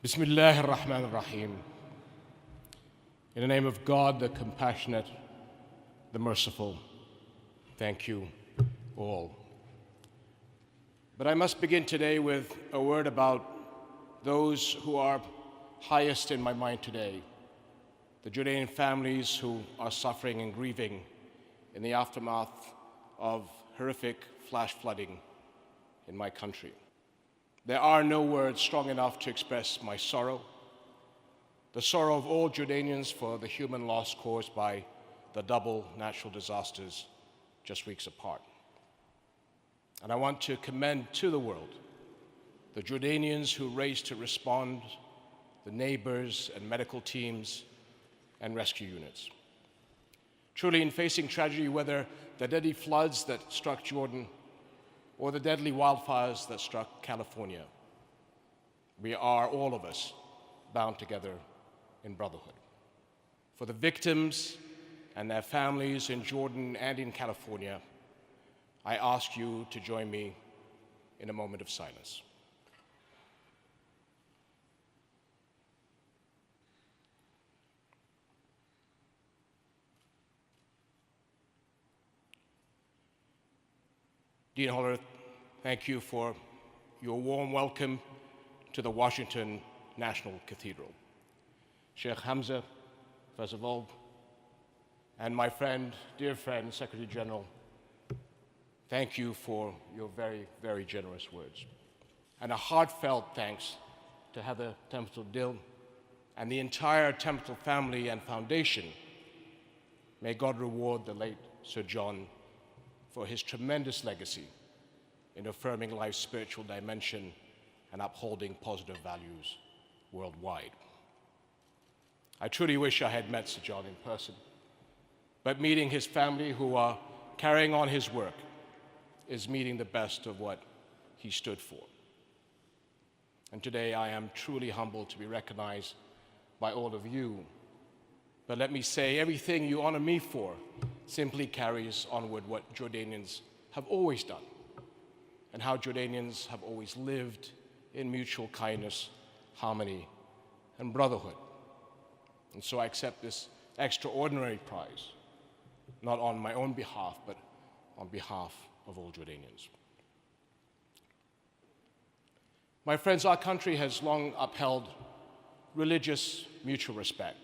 Bismillah ar-Rahman ar-Rahim. In the name of God, the compassionate, the merciful, thank you all. But I must begin today with a word about those who are highest in my mind today, the Jordanian families who are suffering and grieving in the aftermath of horrific flash flooding in my country. There are no words strong enough to express my sorrow, the sorrow of all Jordanians for the human loss caused by the double natural disasters just weeks apart. And I want to commend to the world the Jordanians who raced to respond, the neighbors and medical teams and rescue units. Truly, in facing tragedy, whether the deadly floods that struck Jordan or the deadly wildfires that struck California, we are, all of us, bound together in brotherhood. For the victims and their families in Jordan and in California, I ask you to join me in a moment of silence. Dean Holler, thank you for your warm welcome to the Washington National Cathedral. Sheikh Hamza, first of all, and my friend, dear friend, Secretary General, thank you for your very, very generous words. And a heartfelt thanks to Heather Templeton-Dill and the entire Templeton family and foundation. May God reward the late Sir John for his tremendous legacy in affirming life's spiritual dimension and upholding positive values worldwide. I truly wish I had met Sir John in person, but meeting his family who are carrying on his work is meeting the best of what he stood for. And today I am truly humbled to be recognized by all of you. But let me say, everything you honor me for simply carries onward what Jordanians have always done and how Jordanians have always lived in mutual kindness, harmony, and brotherhood. And so I accept this extraordinary prize, not on my own behalf, but on behalf of all Jordanians. My friends, our country has long upheld religious mutual respect.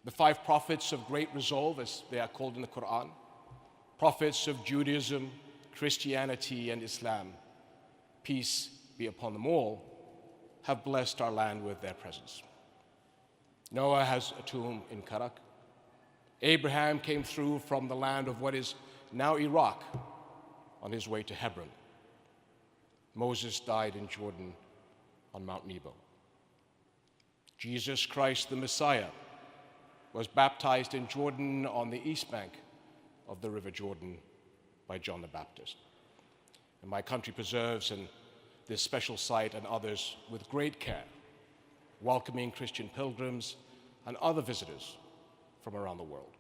The five prophets of great resolve, as they are called in the Quran, prophets of Judaism, Christianity, and Islam, peace be upon them all, have blessed our land with their presence. Noah has a tomb in Karak. Abraham came through from the land of what is now Iraq on his way to Hebron. Moses died in Jordan on Mount Nebo. Jesus Christ, the Messiah, was baptized in Jordan on the east bank of the River Jordan by John the Baptist. And my country preserves this special site and others with great care, welcoming Christian pilgrims and other visitors from around the world.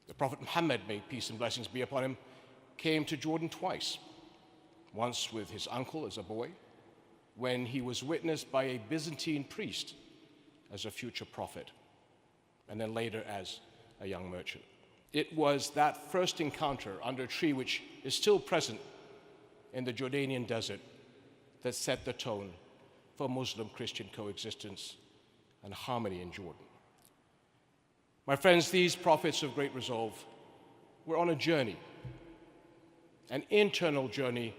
The Prophet Muhammad, may peace and blessings be upon him, came to Jordan twice, once with his uncle as a boy, when he was witnessed by a Byzantine priest as a future prophet, and then later as a young merchant. It was that first encounter under a tree, which is still present in the Jordanian desert, that set the tone for Muslim-Christian coexistence and harmony in Jordan. My friends, these prophets of great resolve were on a journey, an internal journey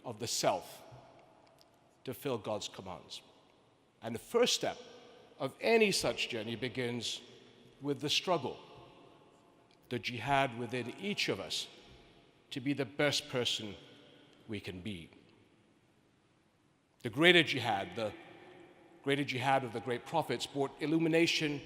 of the self to fulfill God's commands. And the first step of any such journey begins with the struggle, the jihad within each of us to be the best person we can be. The greater jihad of the great prophets brought illumination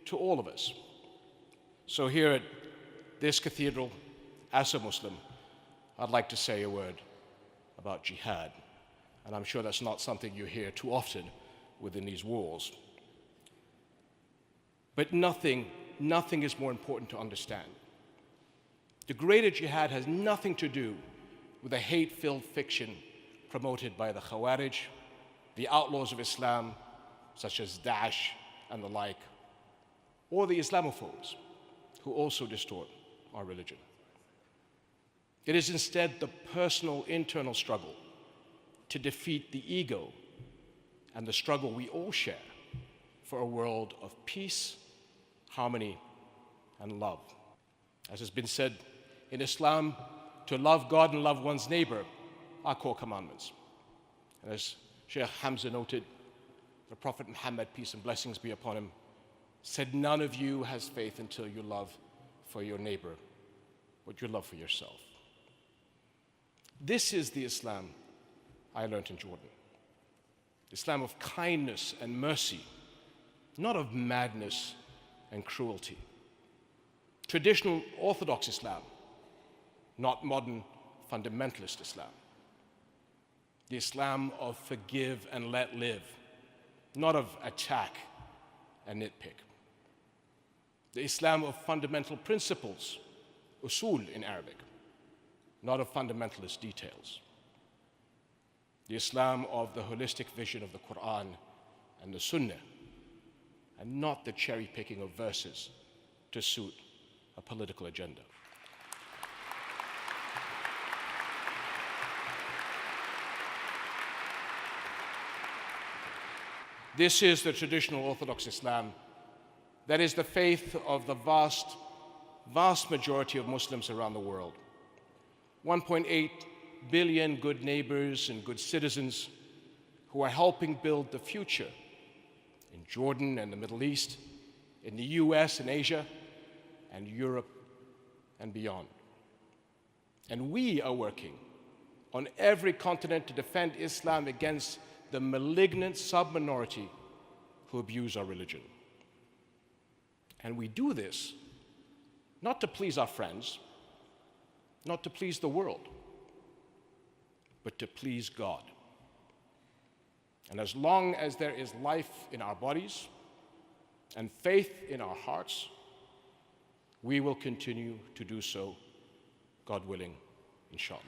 to all of us. So here at this cathedral, as a Muslim, I'd like to say a word about jihad. And I'm sure that's not something you hear too often within these walls. But nothing is more important to understand. The greater jihad has nothing to do with the hate-filled fiction promoted by the Khawarij the outlaws of Islam, such as Daesh and the like, or the Islamophobes, who also distort our religion. It is instead the personal internal struggle to defeat the ego and the struggle we all share for a world of peace, harmony, and love. As has been said, in Islam, to love God and love one's neighbor are core commandments. And as Sheikh Hamza noted, the Prophet Muhammad, peace and blessings be upon him, said, none of you has faith until you love for your neighbor what you love for yourself. This is the Islam I learned in Jordan. Islam of kindness and mercy, not of madness and cruelty. Traditional Orthodox Islam, not modern fundamentalist Islam. The Islam of forgive and let live, not of attack and nitpick. The Islam of fundamental principles, usul in Arabic, not of fundamentalist details. The Islam of the holistic vision of the Quran and the Sunnah, and not the cherry picking of verses to suit a political agenda. This is the traditional Orthodox Islam. That is the faith of the vast majority of Muslims around the world. 1.8 billion good neighbors and good citizens who are helping build the future in Jordan and the Middle East, in the US and Asia, and Europe and beyond. And we are working on every continent to defend Islam against the malignant sub-minority who abuse our religion. And we do this not to please our friends, not to please the world, but to please God. And as long as there is life in our bodies and faith in our hearts, we will continue to do so, God willing, inshallah.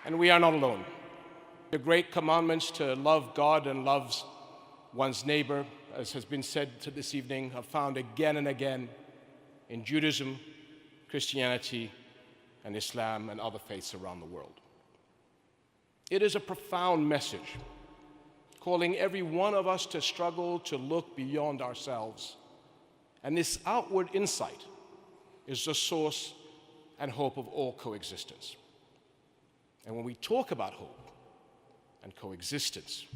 And we are not alone. The great commandments to love God and love one's neighbor, as has been said this evening, are found again and again in Judaism, Christianity, and Islam and other faiths around the world. It is a profound message, calling every one of us to struggle to look beyond ourselves. And this outward insight is the source and hope of all coexistence. And when we talk about hope and coexistence,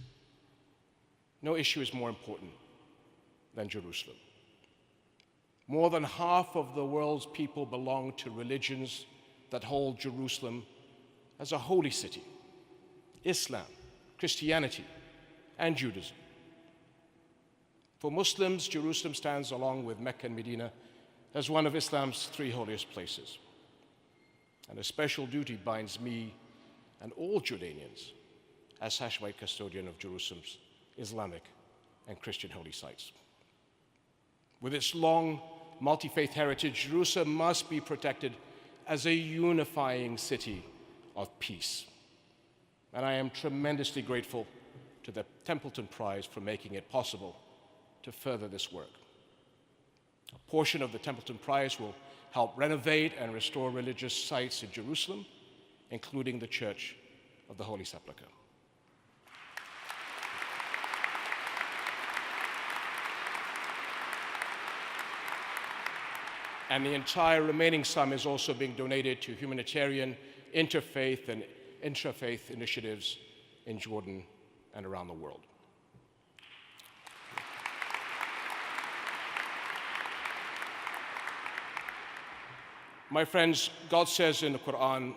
no issue is more important than Jerusalem. More than half of the world's people belong to religions that hold Jerusalem as a holy city: Islam, Christianity, and Judaism. For Muslims, Jerusalem stands along with Mecca and Medina as one of Islam's three holiest places. And a special duty binds me and all Jordanians as Hashemite custodian of Jerusalem's Islamic and Christian holy sites. With its long multi-faith heritage, Jerusalem must be protected as a unifying city of peace. And I am tremendously grateful to the Templeton Prize for making it possible to further this work. A portion of the Templeton Prize will help renovate and restore religious sites in Jerusalem, including the Church of the Holy Sepulchre. And the entire remaining sum is also being donated to humanitarian, interfaith, and intrafaith initiatives in Jordan and around the world. My friends, God says in the Quran,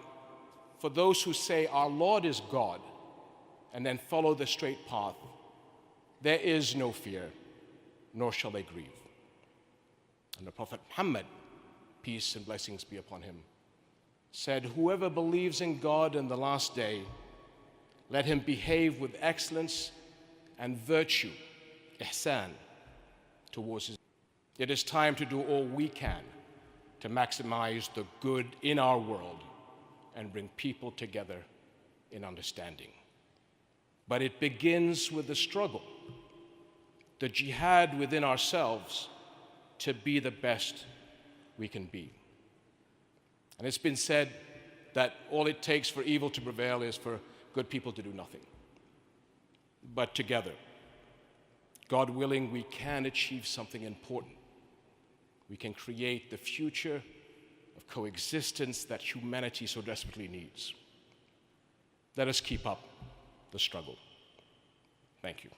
for those who say our Lord is God and then follow the straight path, there is no fear, nor shall they grieve. And the Prophet Muhammad, peace and blessings be upon him, said, whoever believes in God in the last day, let him behave with excellence and virtue, ihsan, towards his. It is time to do all we can to maximize the good in our world and bring people together in understanding. But it begins with the struggle, the jihad within ourselves to be the best we can be. And it's been said that all it takes for evil to prevail is for good people to do nothing. But together, God willing, we can achieve something important. We can create the future of coexistence that humanity so desperately needs. Let us keep up the struggle. Thank you.